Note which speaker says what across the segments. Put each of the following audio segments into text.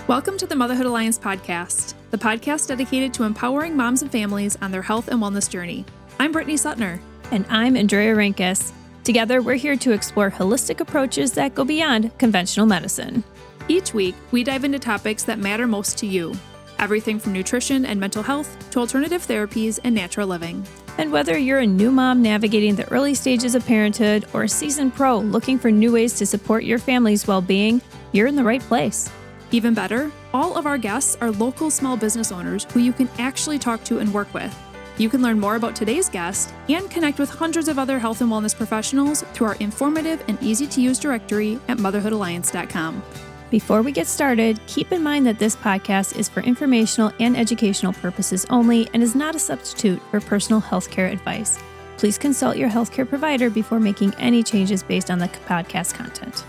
Speaker 1: Welcome to the Motherhood Alliance podcast, the podcast dedicated to empowering moms and families on their health and wellness journey. I'm Brittany Suttner.
Speaker 2: And I'm Andrea Rinkus. Together, we're here to explore holistic approaches that go beyond conventional medicine.
Speaker 1: Each week, we dive into topics that matter most to you. Everything from nutrition and mental health to alternative therapies and natural living.
Speaker 2: And whether you're a new mom navigating the early stages of parenthood or a seasoned pro looking for new ways to support your family's well-being, you're in the right place.
Speaker 1: Even better, all of our guests are local small business owners who you can actually talk to and work with. You can learn more about today's guest and connect with hundreds of other health and wellness professionals through our informative and easy-to-use directory at motherhoodalliance.com.
Speaker 2: Before we get started, keep in mind that this podcast is for informational and educational purposes only and is not a substitute for personal healthcare advice. Please consult your healthcare provider before making any changes based on the podcast content.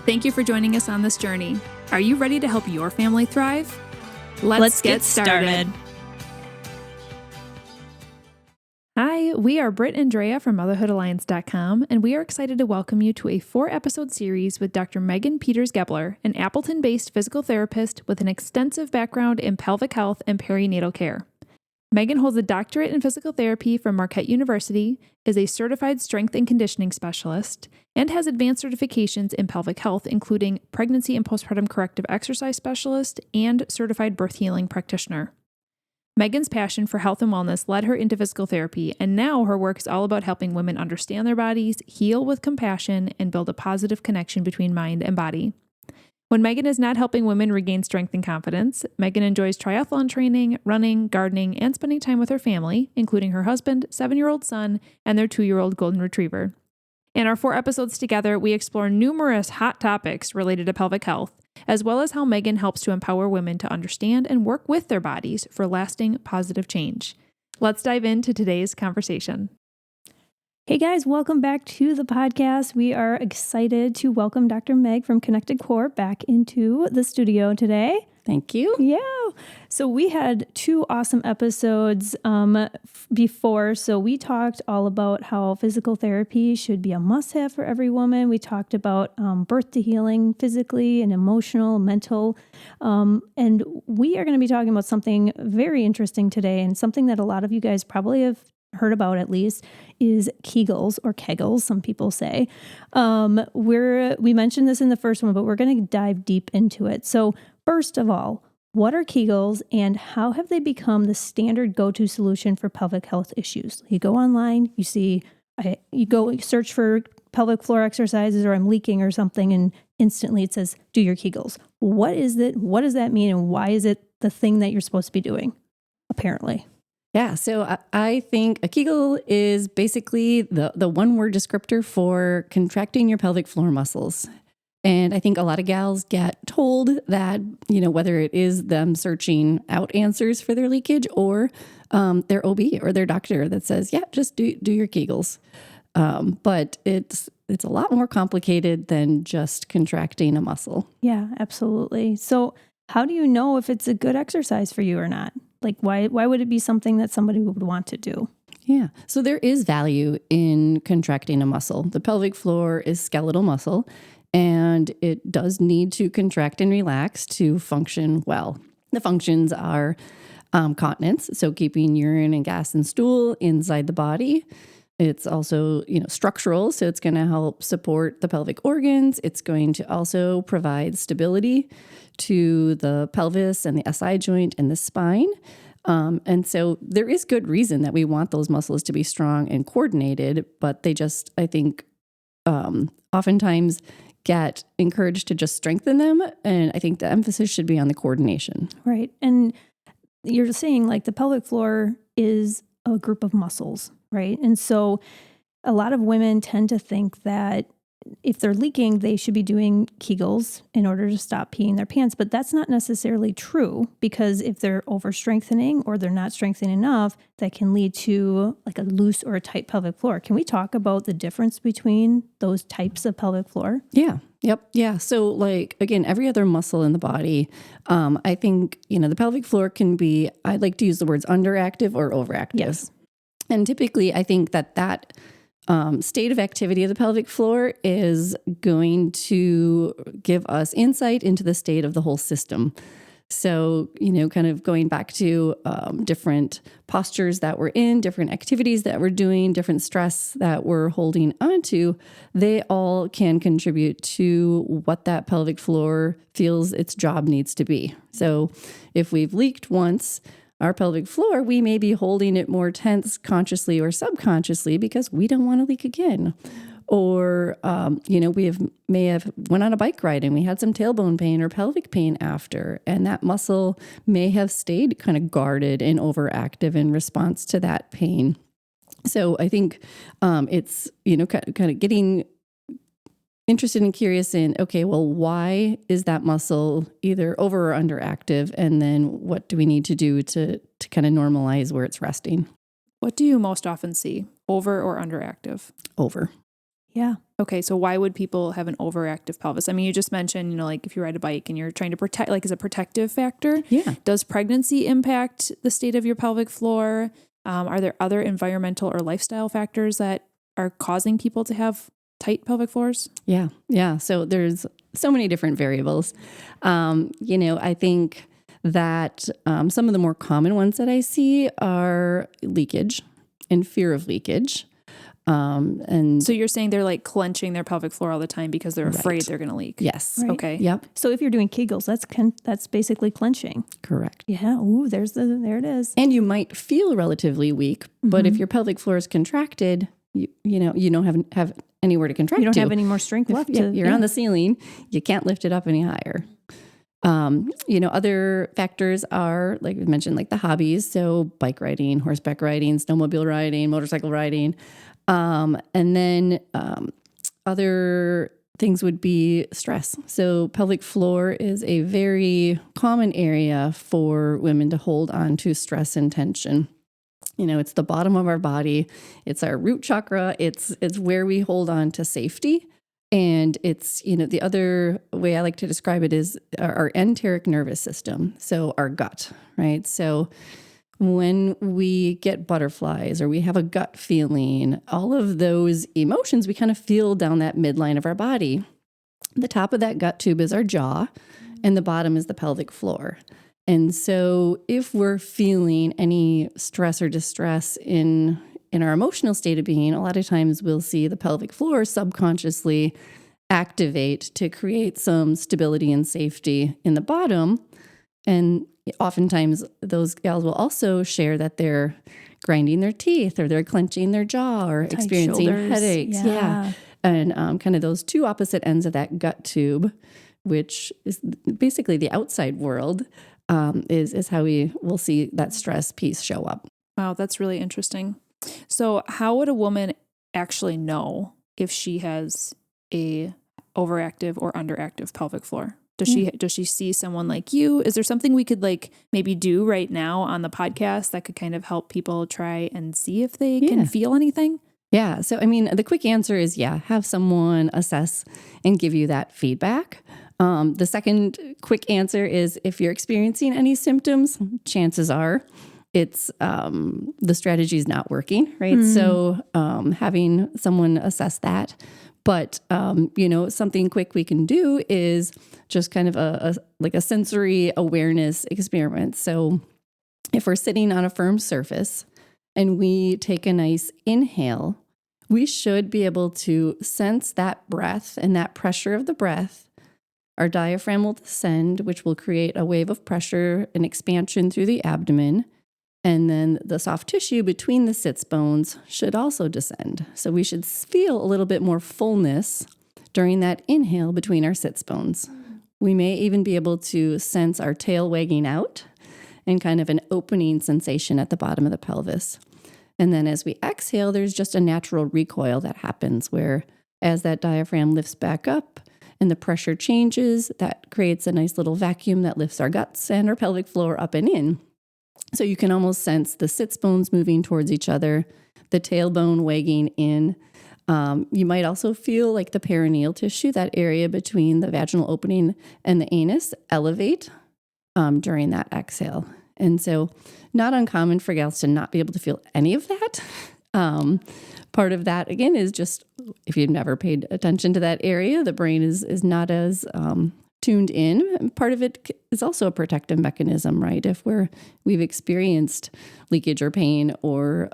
Speaker 1: Thank you for joining us on this journey. Are you ready to help your family thrive? Let's get started. Hi, we are Britt and Drea from motherhoodalliance.com, and we are excited to welcome you to a 4-episode series with Dr. Meagan Peeters Gebler, an Appleton-based physical therapist with an extensive background in pelvic health and perinatal care. Meagan holds a doctorate in physical therapy from Marquette University, is a certified strength and conditioning specialist, and has advanced certifications in pelvic health, including pregnancy and postpartum corrective exercise specialist and certified birth healing practitioner. Meagan's passion for health and wellness led her into physical therapy, and now her work is all about helping women understand their bodies, heal with compassion, and build a positive connection between mind and body. When Meagan is not helping women regain strength and confidence, Meagan enjoys triathlon training, running, gardening, and spending time with her family, including her husband, 7-year-old son, and their 2-year-old golden retriever. In our 4 episodes together, we explore numerous hot topics related to pelvic health, as well as how Meagan helps to empower women to understand and work with their bodies for lasting positive change. Let's dive into today's conversation.
Speaker 2: Hey guys, welcome back to the podcast. We are excited to welcome Dr. Meg from Connected Core back into the studio today.
Speaker 3: Thank you.
Speaker 2: Yeah. So we had 2 awesome episodes before. So we talked all about how physical therapy should be a must-have for every woman. We talked about birth to healing physically and emotional, mental. And we are going to be talking about something very interesting today, and something that a lot of you guys probably have heard about, at least, is Kegels, or Kegels, some people say. We mentioned this in the first one, but we're going to dive deep into it. So first of all, what are Kegels and how have they become the standard go-to solution for pelvic health issues? You go online, you go search for pelvic floor exercises, or I'm leaking or something, and instantly it says, do your Kegels. What is it? What does that mean? And why is it the thing that you're supposed to be doing, apparently?
Speaker 3: Yeah, so I think a Kegel is basically the one-word descriptor for contracting your pelvic floor muscles. And I think a lot of gals get told that, whether it is them searching out answers for their leakage or their OB or their doctor that says, yeah, just do your Kegels. But it's a lot more complicated than just contracting a muscle.
Speaker 2: Yeah, absolutely. So how do you know if it's a good exercise for you or not? Like, why would it be something that somebody would want to do?
Speaker 3: Yeah. So there is value in contracting a muscle. The pelvic floor is skeletal muscle, and it does need to contract and relax to function well. The functions are continence, so keeping urine and gas and stool inside the body. It's also, structural, so it's going to help support the pelvic organs. It's going to also provide stability to the pelvis and the SI joint and the spine. And so there is good reason that we want those muscles to be strong and coordinated, but they just, I think, oftentimes get encouraged to just strengthen them. And I think the emphasis should be on the coordination.
Speaker 2: Right. And you're saying like the pelvic floor is a group of muscles, right? And so a lot of women tend to think that if they're leaking, they should be doing Kegels in order to stop peeing their pants. But that's not necessarily true, because if they're over-strengthening or they're not strengthening enough, that can lead to like a loose or a tight pelvic floor. Can we talk about the difference between those types of pelvic floor?
Speaker 3: Yeah. Yep. Yeah. So like, again, every other muscle in the body, I think, the pelvic floor can be, I like to use the words underactive or overactive.
Speaker 2: Yes.
Speaker 3: And typically I think that state of activity of the pelvic floor is going to give us insight into the state of the whole system. So, kind of going back to different postures that we're in, different activities that we're doing, different stress that we're holding onto, they all can contribute to what that pelvic floor feels its job needs to be. So if we've leaked once, our pelvic floor, we may be holding it more tense consciously or subconsciously because we don't want to leak again. Or, may have went on a bike ride and we had some tailbone pain or pelvic pain after, and that muscle may have stayed kind of guarded and overactive in response to that pain. So I think it's, kind of getting interested and curious in, okay, well, why is that muscle either over or underactive? And then what do we need to do to kind of normalize where it's resting?
Speaker 1: What do you most often see, over or underactive?
Speaker 3: Over.
Speaker 2: Yeah.
Speaker 1: Okay, so why would people have an overactive pelvis? I mean, you just mentioned, like if you ride a bike and you're trying to protect, like as a protective factor.
Speaker 3: Yeah.
Speaker 1: Does pregnancy impact the state of your pelvic floor? Are there other environmental or lifestyle factors that are causing people to have tight pelvic floors?
Speaker 3: Yeah. So there's so many different variables. I think that some of the more common ones that I see are leakage and fear of leakage. And
Speaker 1: so you're saying they're like clenching their pelvic floor all the time because they're afraid they're going to leak.
Speaker 3: Yes.
Speaker 2: Right.
Speaker 1: Okay.
Speaker 3: Yep.
Speaker 2: So if you're doing Kegels, that's basically clenching.
Speaker 3: Correct.
Speaker 2: Yeah. Ooh, there it is.
Speaker 3: And you might feel relatively weak, but if your pelvic floor is contracted, you don't have anywhere to contract.
Speaker 2: You don't
Speaker 3: to.
Speaker 2: have any more strength left.
Speaker 3: You're on the ceiling. You can't lift it up any higher. Other factors are, like we mentioned, like the hobbies. So bike riding, horseback riding, snowmobile riding, motorcycle riding. And then other things would be stress. So pelvic floor is a very common area for women to hold on to stress and tension. It's the bottom of our body. It's our root chakra. It's where we hold on to safety. And it's, the other way I like to describe it is our enteric nervous system. So our gut, right? So when we get butterflies or we have a gut feeling, all of those emotions we kind of feel down that midline of our body. The top of that gut tube is our jaw, and the bottom is the pelvic floor. And so if we're feeling any stress or distress in our emotional state of being, a lot of times we'll see the pelvic floor subconsciously activate to create some stability and safety in the bottom. And oftentimes those gals will also share that they're grinding their teeth or they're clenching their jaw or
Speaker 2: Tight
Speaker 3: experiencing
Speaker 2: shoulders.
Speaker 3: headaches. Yeah. And kind of those two opposite ends of that gut tube, which is basically the outside world, is how we will see that stress piece show up.
Speaker 1: Wow, that's really interesting. So how would a woman actually know if she has a overactive or underactive pelvic floor? Does she see someone like you? Is there something we could like maybe do right now on the podcast that could kind of help people try and see if they can feel anything?
Speaker 3: Yeah. So, I mean, the quick answer is, have someone assess and give you that feedback. The second quick answer is if you're experiencing any symptoms, chances are it's the strategy is not working, right? So having someone assess that. But, something quick we can do is just kind of a sensory awareness experiment. So if we're sitting on a firm surface and we take a nice inhale, we should be able to sense that breath and that pressure of the breath. Our diaphragm will descend, which will create a wave of pressure and expansion through the abdomen. And then the soft tissue between the sits bones should also descend. So we should feel a little bit more fullness during that inhale between our sits bones. We may even be able to sense our tail wagging out and kind of an opening sensation at the bottom of the pelvis. And then as we exhale, there's just a natural recoil that happens where as that diaphragm lifts back up and the pressure changes, that creates a nice little vacuum that lifts our guts and our pelvic floor up and in. So you can almost sense the sits bones moving towards each other, the tailbone wagging in. You might also feel like the perineal tissue, that area between the vaginal opening and the anus, elevate during that exhale. And so not uncommon for gals to not be able to feel any of that. Part of that, again, is just if you've never paid attention to that area, the brain is not as tuned in. And part of it is also a protective mechanism, right? If we've experienced leakage or pain or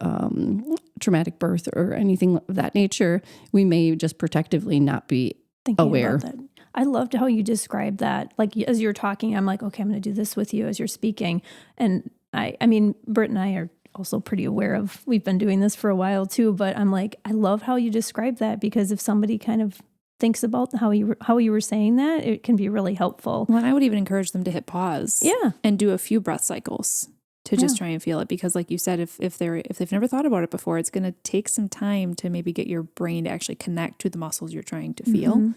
Speaker 3: traumatic birth or anything of that nature, we may just protectively not be aware.
Speaker 2: About that. I loved how you described that. Like as you're talking, I'm like, okay, I'm going to do this with you as you're speaking. And I mean, Britt and I are also pretty aware of, we've been doing this for a while too, but I'm like, I love how you describe that, because if somebody kind of thinks about how you were saying that, it can be really helpful.
Speaker 1: Well, and I would even encourage them to hit pause and do a few breath cycles to just try and feel it. Because like you said, if they've never thought about it before, it's going to take some time to maybe get your brain to actually connect to the muscles you're trying to feel.
Speaker 2: Mm-hmm.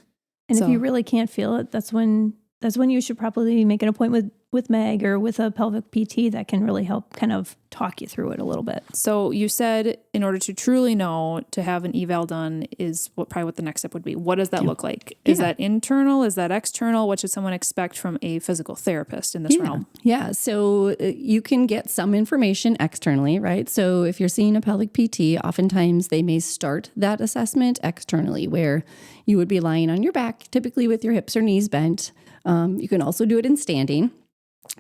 Speaker 2: And if you really can't feel it, that's when you should probably make an appointment with Meg or with a pelvic PT that can really help kind of talk you through it a little bit.
Speaker 1: So you said in order to truly know, to have an eval done is probably what the next step would be. What does that look like? Is that internal? Is that external? What should someone expect from a physical therapist in this realm?
Speaker 3: Yeah. So you can get some information externally, right? So if you're seeing a pelvic PT, oftentimes they may start that assessment externally, where you would be lying on your back, typically with your hips or knees bent. You can also do it in standing,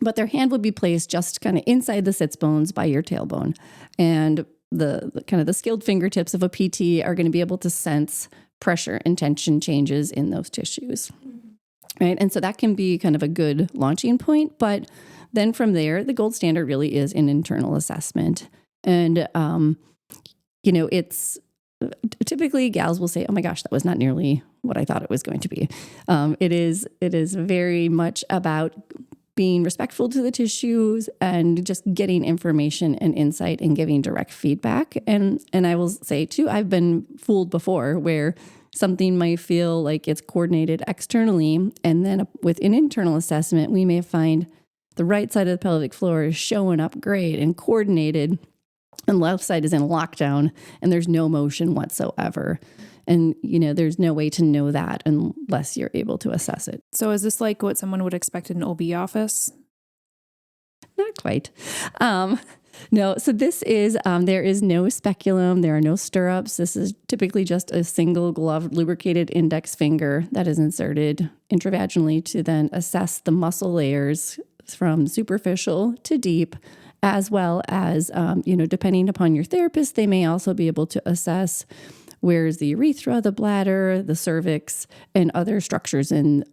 Speaker 3: but their hand would be placed just kind of inside the sits bones by your tailbone. And the kind of the skilled fingertips of a PT are going to be able to sense pressure and tension changes in those tissues. Right. And so that can be kind of a good launching point. But then from there, the gold standard really is an internal assessment. And, it's typically gals will say, oh my gosh, that was not nearly what I thought it was going to be. It is very much about being respectful to the tissues and just getting information and insight and giving direct feedback. And I will say too, I've been fooled before where something might feel like it's coordinated externally, and then with an internal assessment, we may find the right side of the pelvic floor is showing up great and coordinated, and the left side is in lockdown and there's no motion whatsoever. And, there's no way to know that unless you're able to assess it.
Speaker 1: So is this like what someone would expect in an OB office?
Speaker 3: Not quite. No. So this is, there is no speculum. There are no stirrups. This is typically just a single gloved, lubricated index finger that is inserted intravaginally to then assess the muscle layers from superficial to deep, as well as, depending upon your therapist, they may also be able to assess where's the urethra, the bladder, the cervix, and other structures in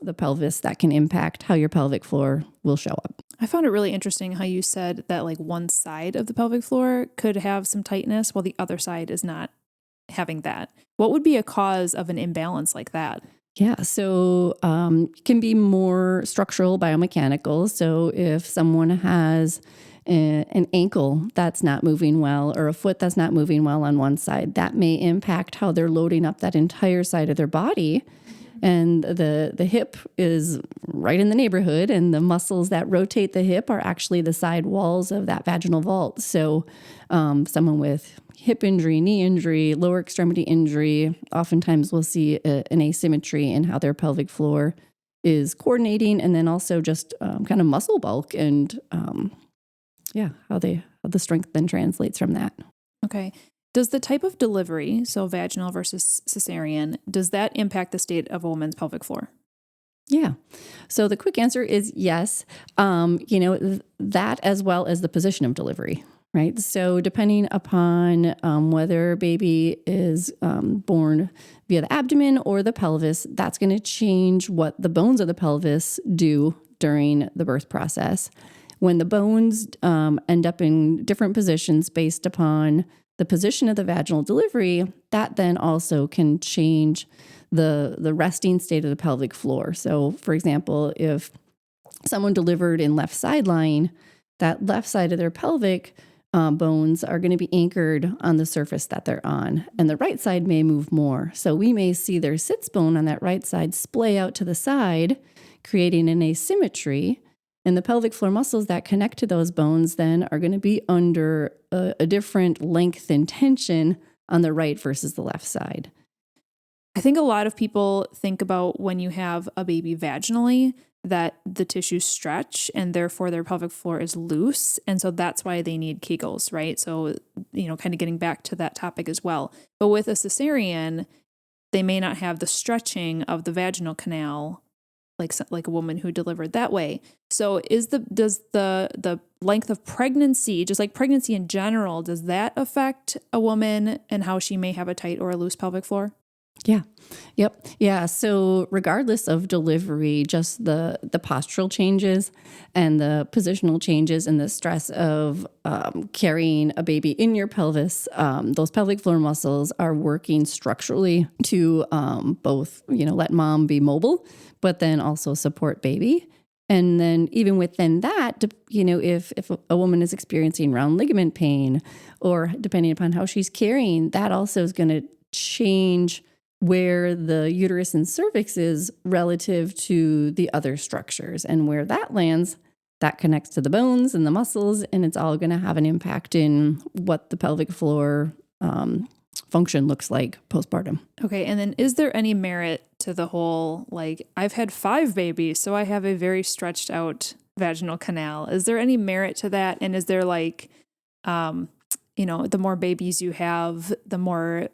Speaker 3: the pelvis that can impact how your pelvic floor will show up.
Speaker 1: I found it really interesting how you said that like one side of the pelvic floor could have some tightness while the other side is not having that. What would be a cause of an imbalance like that?
Speaker 3: Yeah, so it can be more structural, biomechanical. So if someone has an ankle that's not moving well or a foot that's not moving well on one side, that may impact how they're loading up that entire side of their body. And the hip is right in the neighborhood, and the muscles that rotate the hip are actually the side walls of that vaginal vault. So someone with hip injury, knee injury, lower extremity injury, oftentimes we'll see an asymmetry in how their pelvic floor is coordinating, and then also just kind of muscle bulk and how the strength then translates from that.
Speaker 1: Okay. Does the type of delivery, so vaginal versus cesarean, does that impact the state of a woman's pelvic floor?
Speaker 3: Yeah. So the quick answer is yes. That as well as the position of delivery, right? So depending upon whether baby is born via the abdomen or the pelvis, that's going to change what the bones of the pelvis do during the birth process. When the bones end up in different positions based upon the position of the vaginal delivery, that then also can change the resting state of the pelvic floor. So, for example, if someone delivered in left side lying, that left side of their pelvic bones are going to be anchored on the surface that they're on, and the right side may move more. So we may see their sits bone on that right side splay out to the side, creating an asymmetry. And the pelvic floor muscles that connect to those bones then are going to be under a different length and tension on the right versus the left side.
Speaker 1: I think a lot of people think about when you have a baby vaginally, that the tissues stretch and therefore their pelvic floor is loose. And so that's why they need Kegels, right? So, kind of getting back to that topic as well. But with a cesarean, they may not have the stretching of the vaginal canal like a woman who delivered that way. So does the length of pregnancy, just like pregnancy in general, does that affect a woman and how she may have a tight or a loose pelvic floor?
Speaker 3: Yeah. Yep. Yeah. So regardless of delivery, just the postural changes and the positional changes and the stress of carrying a baby in your pelvis, those pelvic floor muscles are working structurally to both, let mom be mobile, but then also support baby. And then even within that, if a woman is experiencing round ligament pain, or depending upon how she's carrying, that also is going to change where the uterus and cervix is relative to the other structures. And where that lands, that connects to the bones and the muscles, and it's all going to have an impact in what the pelvic floor function looks like postpartum.
Speaker 1: Okay, and then is there any merit to the whole, I've had 5 babies, so I have a very stretched out vaginal canal. Is there any merit to that? And is there the more babies you have, the more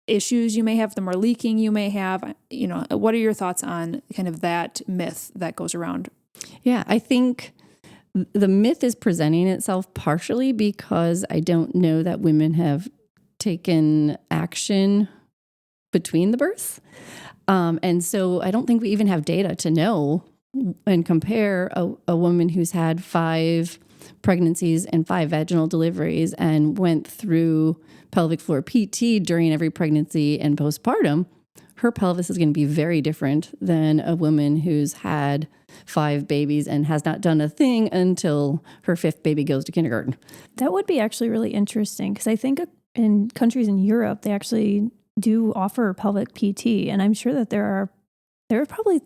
Speaker 1: issues you may have, the more leaking you may have? What are your thoughts on kind of that myth that goes around?
Speaker 3: Yeah, I think the myth is presenting itself partially because I don't know that women have taken action between the births. And so I don't think we even have data to know and compare a woman who's had 5 pregnancies and 5 vaginal deliveries and went through pelvic floor PT during every pregnancy and postpartum. Her pelvis is going to be very different than a woman who's had 5 babies and has not done a thing until her 5th baby goes to kindergarten.
Speaker 2: That would be actually really interesting, because I think in countries in Europe, they actually do offer pelvic PT. And I'm sure that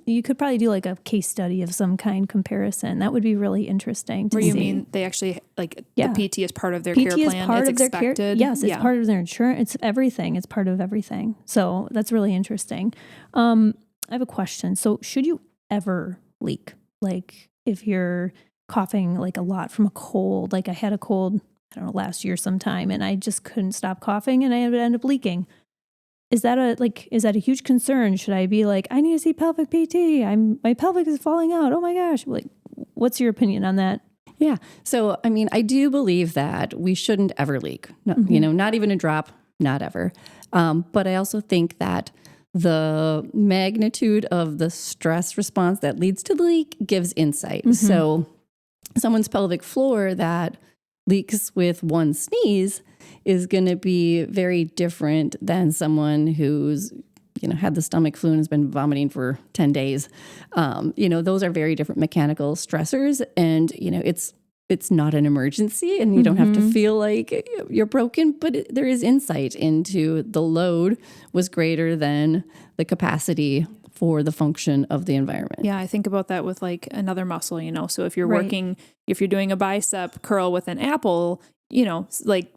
Speaker 2: you could probably do like a case study of some kind comparison. That would be really interesting to see.
Speaker 1: Where you mean they actually the PT is part of their care
Speaker 2: PT
Speaker 1: plan?
Speaker 2: is part
Speaker 1: it's
Speaker 2: of their
Speaker 1: expected?
Speaker 2: care. Yes, it's part of their insurance. It's everything. It's part of everything. So that's really interesting. I have a question. So should you ever leak? Like if you're coughing a lot from a cold, I had a cold, I don't know, last year sometime, and I just couldn't stop coughing and I would end up leaking. Is that a huge concern? Should I be I need to see pelvic PT? My pelvic is falling out. Oh my gosh. What's your opinion on that?
Speaker 3: Yeah. So, I do believe that we shouldn't ever leak, not even a drop, not ever. But I also think that the magnitude of the stress response that leads to the leak gives insight. Mm-hmm. So someone's pelvic floor that leaks with one sneeze is going to be very different than someone who's, had the stomach flu and has been vomiting for 10 days. Those are very different mechanical stressors, and, it's not an emergency and you don't have to feel like you're broken, but there is insight into the load was greater than the capacity for the function of the environment.
Speaker 1: Yeah, I think about that with another muscle, so if you're if you're doing a bicep curl with an apple,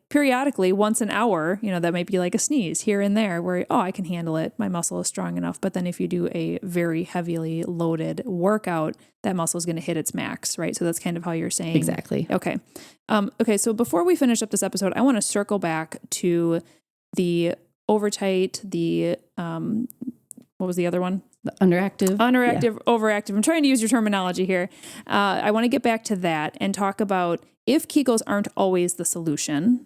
Speaker 1: periodically once an hour, that might be a sneeze here and there where, I can handle it. My muscle is strong enough. But then if you do a very heavily loaded workout, that muscle is going to hit its max, right? So that's kind of how you're saying.
Speaker 3: Exactly.
Speaker 1: Okay. Okay. So before we finish up this episode, I want to circle back to the overtight, what was the other one?
Speaker 3: The underactive,
Speaker 1: overactive. I'm trying to use your terminology here. I want to get back to that and talk about, if Kegels aren't always the solution,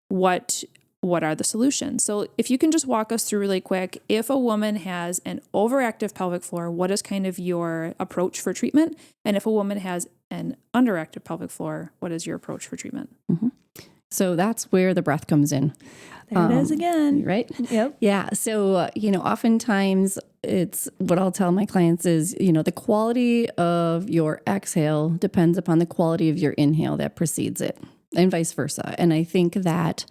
Speaker 1: what are the solutions? So if you can just walk us through really quick, if a woman has an overactive pelvic floor, what is kind of your approach for treatment? And if a woman has an underactive pelvic floor, what is your approach for treatment?
Speaker 3: Mm-hmm. So that's where the breath comes in.
Speaker 2: There it is again.
Speaker 3: Right?
Speaker 2: Yep.
Speaker 3: Yeah. So, oftentimes it's what I'll tell my clients is, the quality of your exhale depends upon the quality of your inhale that precedes it, and vice versa. And I think that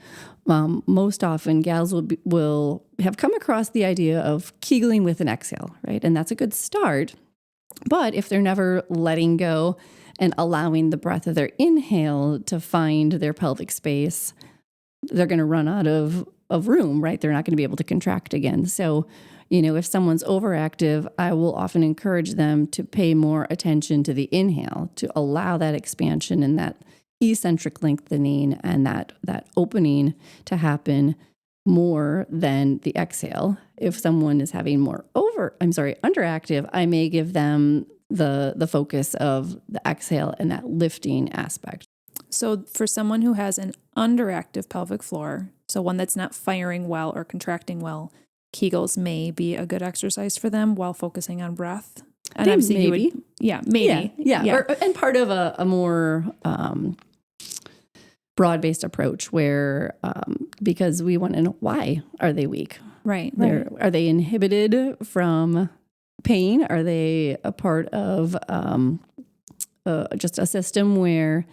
Speaker 3: most often gals will have come across the idea of Kegling with an exhale, right? And that's a good start. But if they're never letting go and allowing the breath of their inhale to find their pelvic space, they're going to run out of room, right? They're not going to be able to contract again. So, if someone's overactive, I will often encourage them to pay more attention to the inhale, to allow that expansion and that eccentric lengthening and that opening to happen more than the exhale. If someone is having more underactive, I may give them the focus of the exhale and that lifting aspect.
Speaker 1: So for someone who has an underactive pelvic floor, so one that's not firing well or contracting well, Kegels may be a good exercise for them while focusing on breath. And
Speaker 3: maybe.
Speaker 1: Maybe.
Speaker 3: Yeah. And part of a more broad-based approach where, because we want to know, why are they weak?
Speaker 1: Right.
Speaker 3: Are they inhibited from pain? Are they a part of just a system where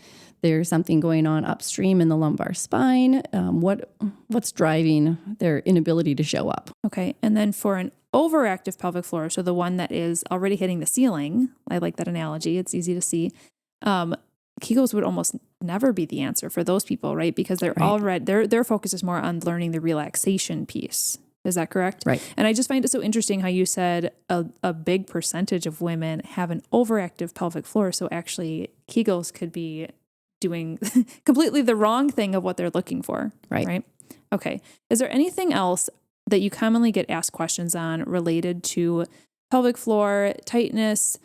Speaker 3: there's something going on upstream in the lumbar spine? What's driving their inability to show up?
Speaker 1: Okay. And then for an overactive pelvic floor, so the one that is already hitting the ceiling, I like that analogy. It's easy to see. Kegels would almost never be the answer for those people, right? Because they're already, their focus is more on learning the relaxation piece. Is that correct?
Speaker 3: Right.
Speaker 1: And I just find it so interesting how you said a big percentage of women have an overactive pelvic floor. So actually Kegels could be doing completely the wrong thing of what they're looking for. Right. Okay. Is there anything else that you commonly get asked questions on related to pelvic floor tightness,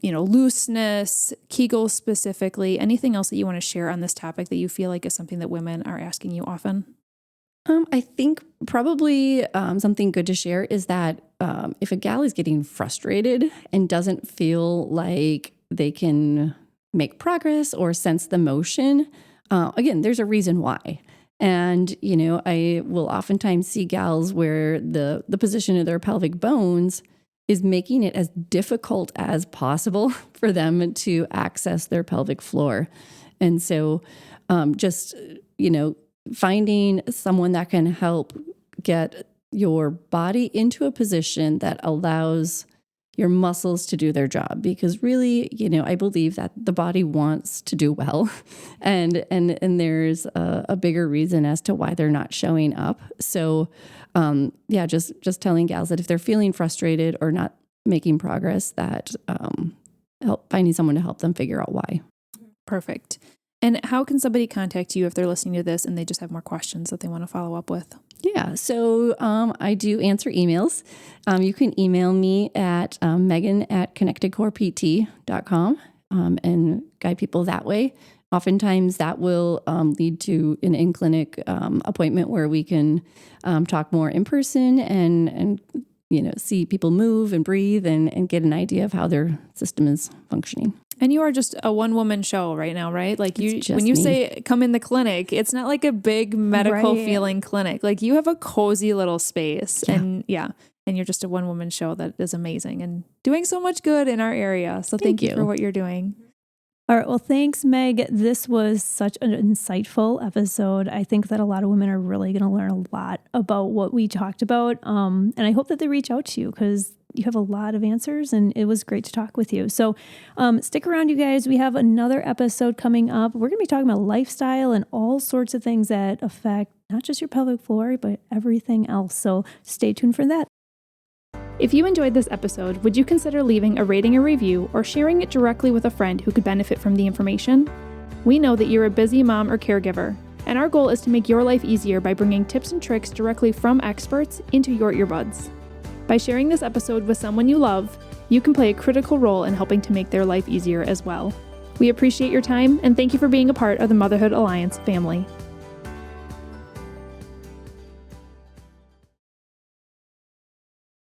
Speaker 1: looseness, Kegels specifically? Anything else that you want to share on this topic that you feel like is something that women are asking you often?
Speaker 3: I think probably something good to share is that if a gal is getting frustrated and doesn't feel like they can make progress or sense the motion, again, there's a reason why. And, I will oftentimes see gals where the position of their pelvic bones is making it as difficult as possible for them to access their pelvic floor. And so finding someone that can help get your body into a position that allows your muscles to do their job. Because really, I believe that the body wants to do well. And there's a bigger reason as to why they're not showing up. So just telling gals that if they're feeling frustrated or not making progress, that finding someone to help them figure out why.
Speaker 1: Perfect. And how can somebody contact you if they're listening to this and they just have more questions that they want to follow up with?
Speaker 3: Yeah, so I do answer emails. You can email me at meagan@connectedcorept.com and guide people that way. Oftentimes that will lead to an in-clinic appointment where we can talk more in person and see people move and breathe and get an idea of how their system is functioning.
Speaker 1: And you are just a one-woman show right now, right? Like when you say come in the clinic, it's not like a big medical feeling clinic. Like you have a cozy little space and you're just a one-woman show that is amazing and doing so much good in our area. So thank you for what you're doing.
Speaker 2: All right. Well, thanks, Meg. This was such an insightful episode. I think that a lot of women are really going to learn a lot about what we talked about. And I hope that they reach out to you because you have a lot of answers and it was great to talk with you. So stick around, you guys. We have another episode coming up. We're going to be talking about lifestyle and all sorts of things that affect not just your pelvic floor, but everything else. So stay tuned for that.
Speaker 1: If you enjoyed this episode, would you consider leaving a rating or review or sharing it directly with a friend who could benefit from the information? We know that you're a busy mom or caregiver, and our goal is to make your life easier by bringing tips and tricks directly from experts into your earbuds. By sharing this episode with someone you love, you can play a critical role in helping to make their life easier as well. We appreciate your time, and thank you for being a part of the Motherhood Alliance family.